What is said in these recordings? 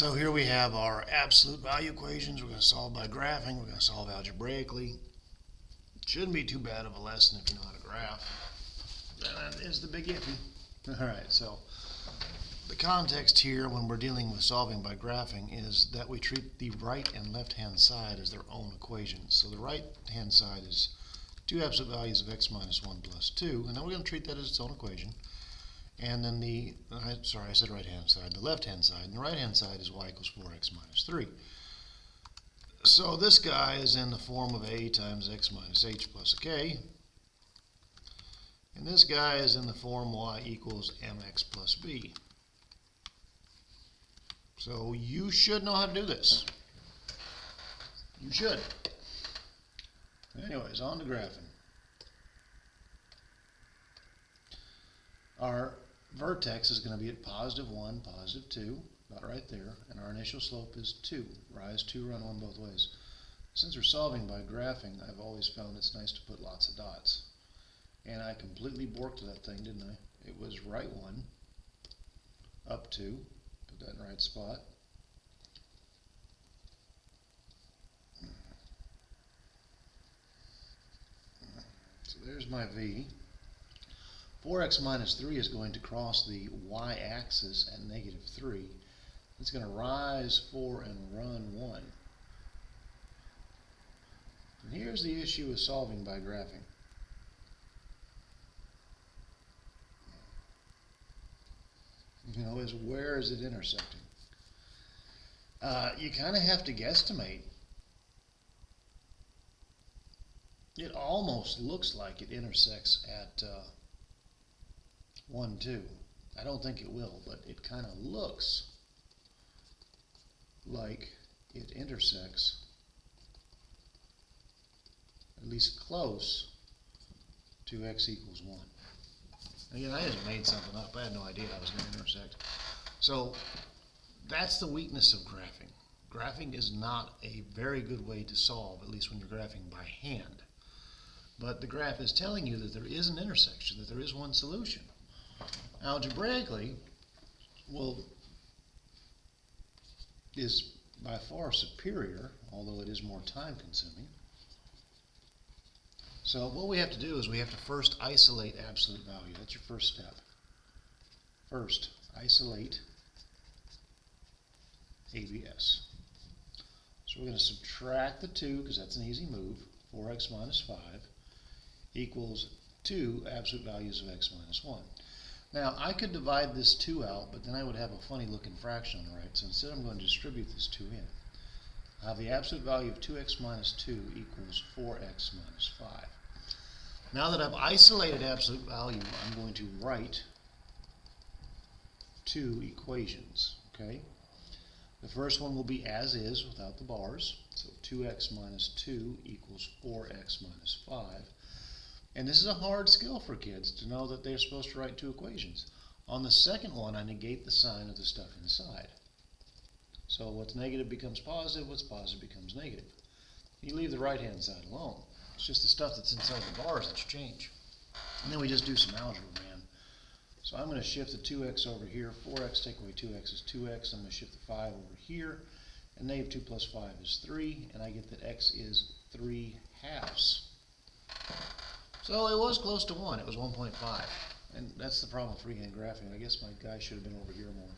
So here we have our absolute value equations. We're going to solve by graphing. We're going to solve algebraically. Shouldn't be too bad of a lesson if you know how to graph. That is the big iffy. Alright, so the context here when we're dealing with solving by graphing is that we treat the right and left hand side as their own equations. So the right hand side is two absolute values of x minus 1 plus 2, and then we're going to treat that as its own equation. And then I said right hand side, the left hand side, and the right hand side is y equals 4x minus 3. So this guy is in the form of a times x minus h plus a k, and this guy is in the form y equals mx plus b. So you should know how to do this. You should. Anyways, on to graphing. Our vertex is going to be at positive 1, positive 2, about right there, and our initial slope is 2. Rise 2, run 1 both ways. Since we're solving by graphing, I've always found it's nice to put lots of dots. And I completely borked that thing, didn't I? It was right 1, up 2, put that in the right spot. So there's my v. 4x minus 3 is going to cross the y-axis at negative 3. It's going to rise 4 and run 1. And here's the issue with solving by graphing. You know, is where is it intersecting? You kind of have to guesstimate. It almost looks like it intersects at 1, 2. I don't think it will, but it kind of looks like it intersects, at least close to x equals 1. Again, I just made something up. I had no idea I was going to intersect. So that's the weakness of graphing. Graphing is not a very good way to solve, at least when you're graphing by hand. But the graph is telling you that there is an intersection, that there is one solution. Algebraically, is by far superior, although it is more time consuming. So what we have to do is we have to first isolate absolute value. That's your first step. First, isolate ABS. So we're going to subtract the 2, because that's an easy move. 4x minus 5 equals 2 absolute values of x minus 1. Now, I could divide this 2 out, but then I would have a funny looking fraction on the right. So instead I'm going to distribute this 2 in. I have the absolute value of 2x minus 2 equals 4x minus 5. Now that I've isolated absolute value, I'm going to write two equations. Okay? The first one will be as is without the bars. So 2x minus 2 equals 4x minus 5. And this is a hard skill for kids to know that they're supposed to write two equations. On the second one, I negate the sign of the stuff inside. So what's negative becomes positive, what's positive becomes negative. You leave the right-hand side alone. It's just the stuff that's inside the bars that you change. And then we just do some algebra, man. So I'm going to shift the 2x over here. 4x, take away 2x is 2x. I'm going to shift the 5 over here. And negative 2 plus 5 is 3. And I get that x is 3 halves. So it was close to 1. It was 1.5. And that's the problem with freehand graphing. I guess my guy should have been over here more.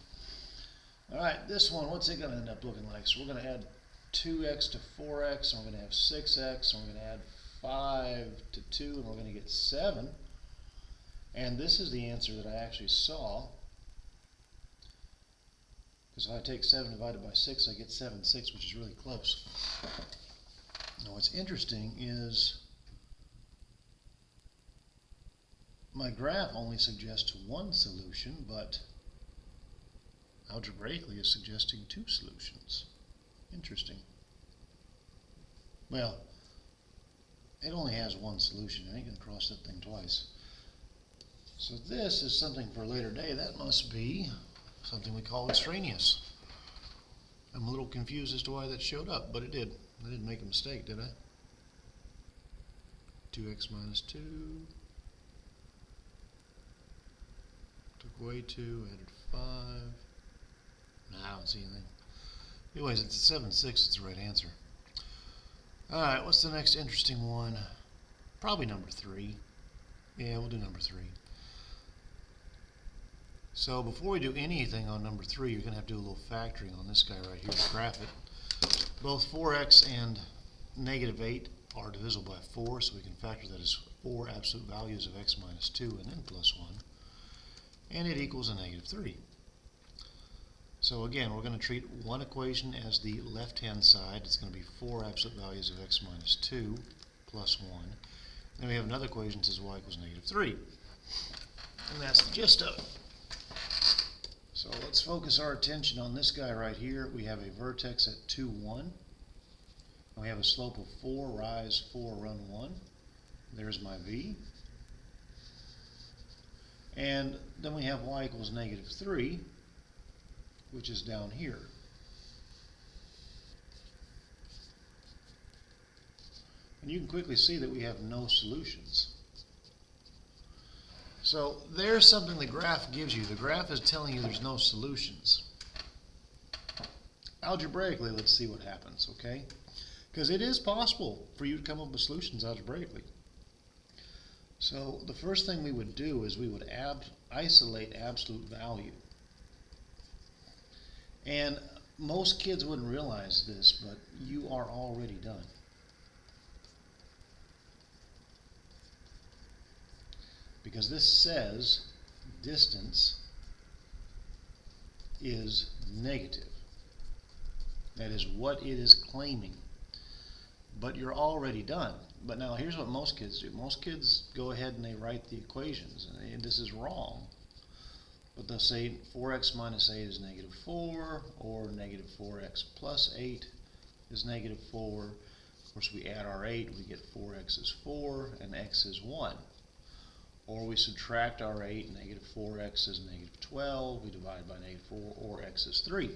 Alright, this one, what's it going to end up looking like? So we're going to add 2x to 4x, and we're going to have 6x, and we're going to add 5 to 2, and we're going to get 7. And this is the answer that I actually saw. Because if I take 7 divided by 6, I get 7, 6, which is really close. Now what's interesting is my graph only suggests one solution, but algebraically is suggesting two solutions. Interesting. Well, it only has one solution. I ain't going to cross that thing twice. So this is something for a later day. That must be something we call extraneous. I'm a little confused as to why that showed up, but it did. I didn't make a mistake, did I? 2x minus 2. Took away 2, added 5. No, I don't see anything. Anyways, it's 7/6. It's the right answer. All right, what's the next interesting one? Probably number 3. Yeah, we'll do number 3. So before we do anything on number 3, you're going to have to do a little factoring on this guy right here to graph it. Both 4x and negative 8 are divisible by 4, so we can factor that as 4 absolute values of x minus 2 and then plus 1. And it equals a negative 3. So again, we're going to treat one equation as the left-hand side. It's going to be 4 absolute values of x minus 2 plus 1. Then we have another equation that says y equals negative 3. And that's the gist of it. So let's focus our attention on this guy right here. We have a vertex at 2, 1. And we have a slope of 4, rise 4, run 1. There's my v. And then we have y equals negative 3, which is down here. And you can quickly see that we have no solutions. So there's something the graph gives you. The graph is telling you there's no solutions. Algebraically, let's see what happens, okay? Because it is possible for you to come up with solutions algebraically. So the first thing we would do is we would isolate absolute value. And most kids wouldn't realize this, but you are already done. Because this says distance is negative. That is what it is claiming. But you're already done. But now here's what most kids do. Most kids go ahead and they write the equations. And this is wrong. But they'll say 4x minus 8 is negative 4, or negative 4x plus 8 is negative 4. Of course, we add our 8, we get 4x is 4, and x is 1. Or we subtract our 8, negative 4x is negative 12, we divide by negative 4, or x is 3.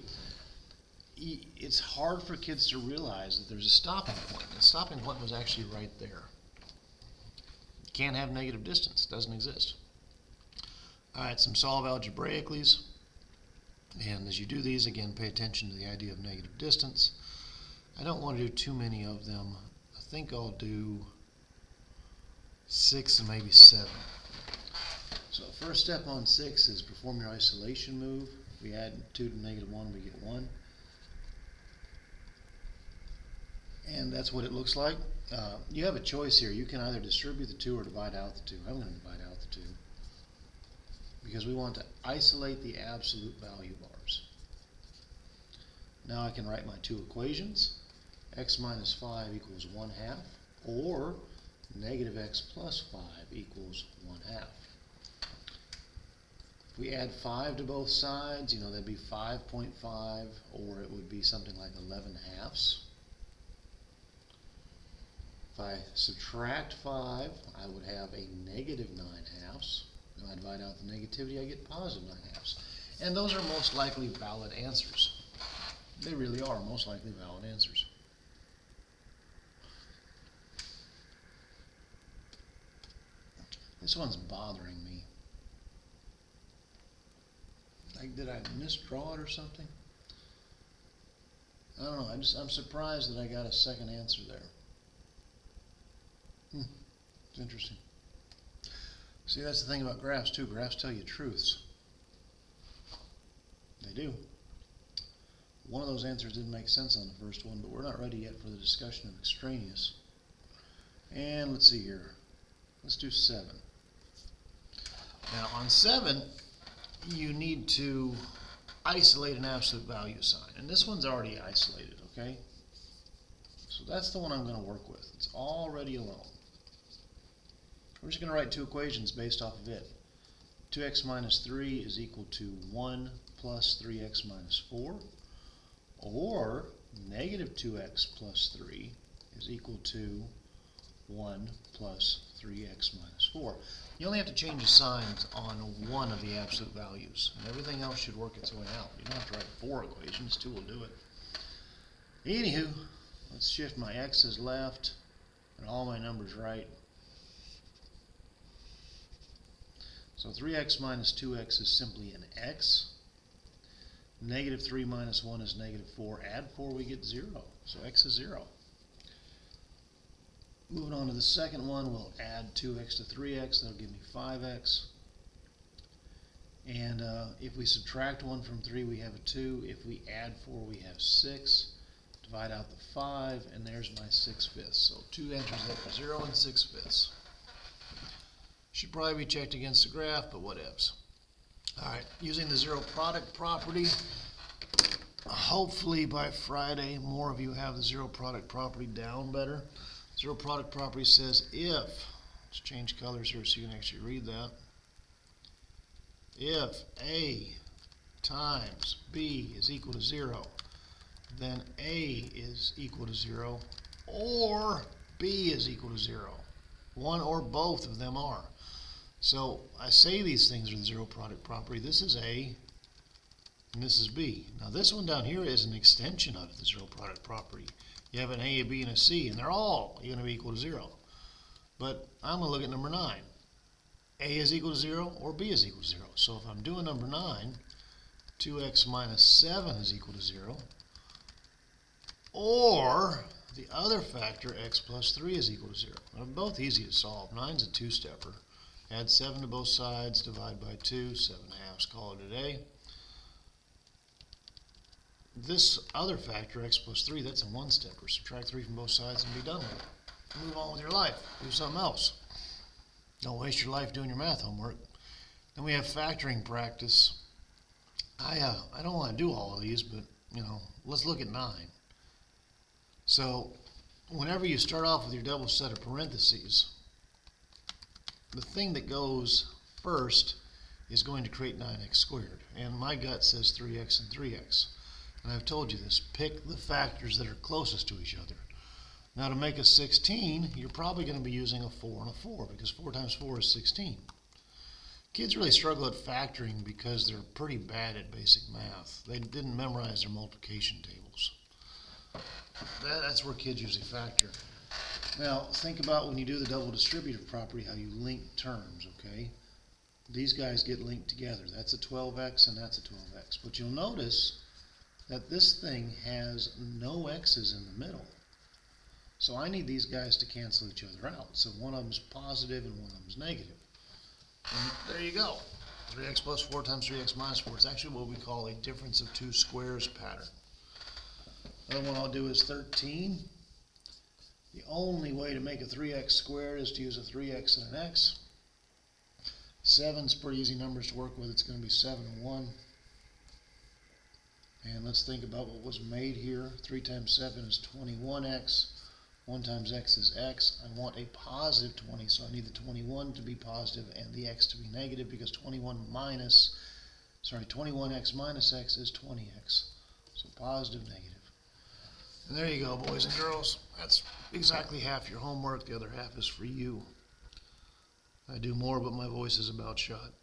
It's hard for kids to realize that there's a stopping point. The stopping point was actually right there. You can't have negative distance. It doesn't exist. All right, some solve algebraicallys. And as you do these, again, pay attention to the idea of negative distance. I don't want to do too many of them. I think I'll do 6 and maybe 7. So first step on 6 is perform your isolation move. We add 2 to negative 1, we get 1. And that's what it looks like. You have a choice here. You can either distribute the 2 or divide out the 2. I'm going to divide out the 2 because we want to isolate the absolute value bars. Now I can write my two equations. X minus 5 equals 1/2, or negative x plus 5 equals 1/2. If we add 5 to both sides, that'd be 5.5, or it would be something like 11/2. If I subtract 5, I would have a negative 9/2. If I divide out the negativity, I get positive 9/2. And those are most likely valid answers. They really are most likely valid answers. This one's bothering me. Like, did I misdraw it or something? I don't know. I'm surprised that I got a second answer there. It's interesting. See, that's the thing about graphs too. Graphs tell you truths. They do. One of those answers didn't make sense on the first one, but we're not ready yet for the discussion of extraneous. And let's see here. Let's do 7. Now on 7, you need to isolate an absolute value sign. And this one's already isolated, okay? So that's the one I'm going to work with. It's already alone. We're just going to write two equations based off of it. 2x minus 3 is equal to 1 plus 3x minus 4. Or negative 2x plus 3 is equal to 1 plus 3x minus 4. You only have to change the signs on one of the absolute values, and everything else should work its way out. You don't have to write 4 equations, 2 will do it. Anywho, let's shift my x's left and all my numbers right. So 3x minus 2x is simply an x. Negative 3 minus 1 is negative 4. Add 4, we get 0. So x is 0. Moving on to the second one, we'll add 2x to 3x. That'll give me 5x. And if we subtract 1 from 3, we have a 2. If we add 4, we have 6. Divide out the 5, and there's my 6/5. So 2 enters there, 0 and 6/5. Should probably be checked against the graph, but whatevs. Alright, using the zero product property, hopefully by Friday more of you have the zero product property down better. Zero product property says if, let's change colors here so you can actually read that. If A times B is equal to 0, then A is equal to 0, or B is equal to 0. One or both of them are. So I say these things are the zero product property. This is A, and this is B. Now this one down here is an extension of the zero product property. You have an A, a B, and a C, and they're all going to be equal to 0. But I'm going to look at number 9. A is equal to 0 or B is equal to 0. So if I'm doing number 9, 2x minus 7 is equal to 0. Or the other factor, x plus 3 is equal to 0. They're both easy to solve. 9's a two-stepper. Add 7 to both sides, divide by 2, 7/2, call it a day. This other factor, x plus 3, that's a one-stepper. Subtract 3 from both sides and be done with it. Move on with your life. Do something else. Don't waste your life doing your math homework. Then we have factoring practice. I don't want to do all of these, but let's look at 9. So whenever you start off with your double set of parentheses, the thing that goes first is going to create 9x squared. And my gut says 3x and 3x. And I've told you this, pick the factors that are closest to each other. Now to make a 16, you're probably going to be using a 4 and a 4, because 4 times 4 is 16. Kids really struggle at factoring because they're pretty bad at basic math. They didn't memorize their multiplication tables. That's where kids usually factor. Now think about when you do the double distributive property, how you link terms, okay? These guys get linked together. That's a 12x and that's a 12x. But you'll notice that this thing has no x's in the middle. So I need these guys to cancel each other out. So one of them's positive and one of them's negative. And there you go. 3x plus 4 times 3x minus 4. It's actually what we call a difference of two squares pattern. Another one I'll do is 13. The only way to make a 3x squared is to use a 3x and an x. 7's pretty easy numbers to work with. It's going to be 7 and 1. And let's think about what was made here. 3 times 7 is 21x. 1 times x is x. I want a positive 20, so I need the 21 to be positive and the x to be negative, because 21x minus x is 20x. So positive, negative. And there you go, boys and girls. That's exactly half your homework. The other half is for you. I do more, but my voice is about shot.